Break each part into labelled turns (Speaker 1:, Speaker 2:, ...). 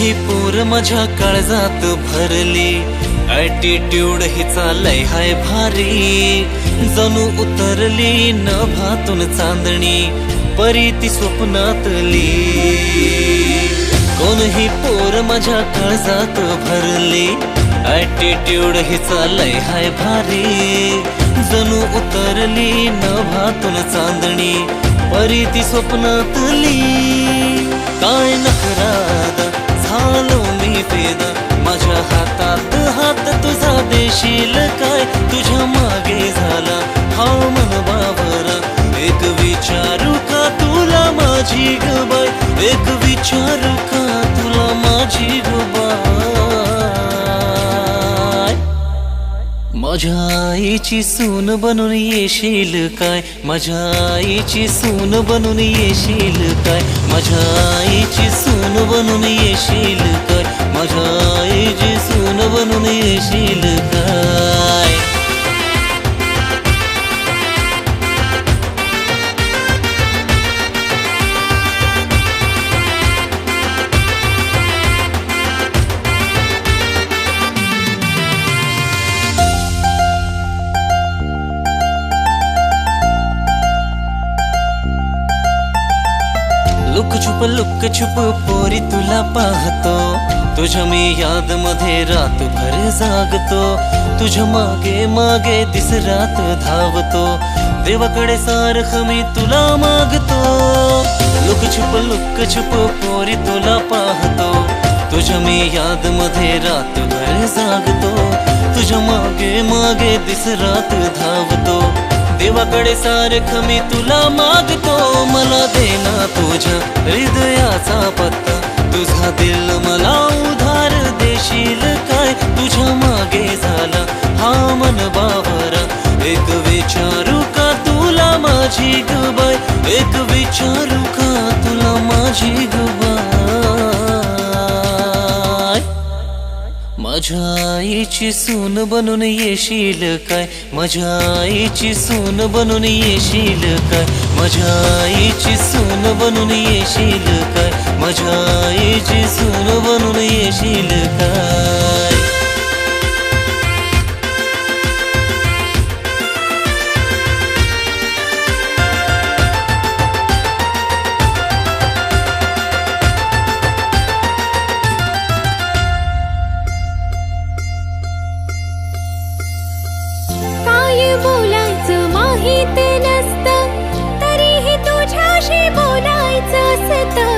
Speaker 1: ही पोर माझ्या काळजात भरली, ॲटिट्यूड हिचा लय हाय भारी, जणू उतरली नभातून चांदणी, परी ती स्वप्नातली। कोण ही पोर माझ्या काळजात भरली, ॲटिट्यूड हिचा लय हाय भारी, जणू उतरली नभातून चांदणी, परी ती स्वप्नातली। काय नखरादा झालो मी पेदा, माझ्या हातात हात तुझा देशील काय, तुझ्या मागे झाला हा मन बाबरा। एक विचारू का तुला माझी ग बाय, एक विचारू का तुला माझी ग बाय। माझ्या आईची सून बनून येशील काय, माझ्या आईची सून बनून येशील काय, माझ्या आईची सून बनून येशील काय, माझ्या आईची सून बनून येशील काय। लुक छुप पोरी तुला पाहतो, तुझ्या मी याद मध्ये रातभर जागतो, तुझ्या मागे मागे दिस रात धावतो, देवाकडे सारखं मी तुला मागतो। लुक छुप पोरी तुला पाहतो, तुझ्या मी याद मध्ये रातभर जागतो, तुझ्या मागे मागे दिस रात धावतो, देवाकडे सारखं मी तुला मागतो। मला देना तुझ्या हृदयाचा पत्ता, तुझा दिल मला उधार देशील काय, तुझ्या मागे झाला हा मन बाबरा। एक विचारू का तुला माझी ग बाय, एक विचारू का तुला माझी ग बाय। माझ्या आईची सून बनून येशील काय, माझ्या आईची सून बनून येशील काय, माझ्या आईची सून बनून येशील काय, माझ्या आईची सून बनून येशील काय।
Speaker 2: माहित नसतं तरीही तुझ्याशी बोलायचं असतं,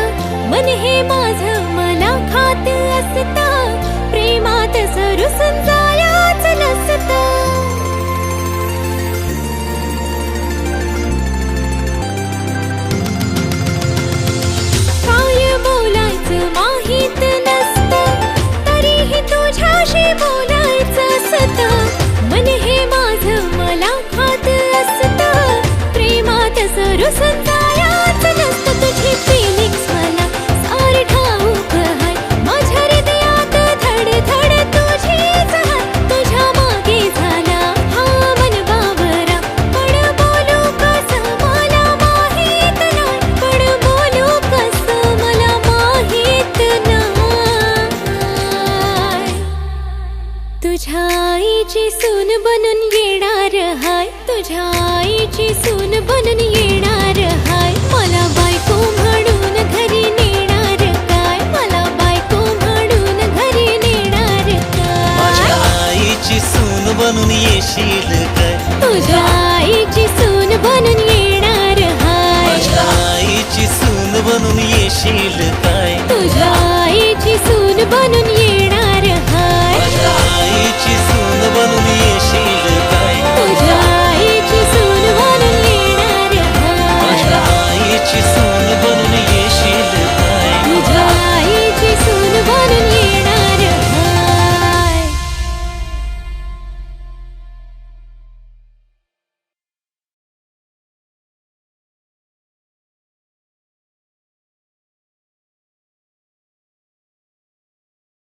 Speaker 2: मन हे माझं मला खात असतं, प्रेमात सरुसून जायचं नसतं। काय बोलायचं माहित नसतं तरीही तुझ्याशी बोलायचं असतं, मन हे माझं मला खात असतं, प्रेमात सरुसून जायचं नसतं। तुझी फिलिंग्स मला सारी ठाऊक हाय, माझ्या हृदयात धड धड तुझीच हाय, तुझ्या मागे झाला हा मन बाबरा। पण बोलू कसं मला माहित नाही, पण बोलू कसं मला माहित नाही। तुझ्या आईची सून बनून येणार हाय, तुझ्या आईची सून बनून येणार हाय, मला बायको म्हणून घरी नेणार काय, मला बायको म्हणून घरी नेणार काय।
Speaker 1: माझ्या आईची सून बनून येशील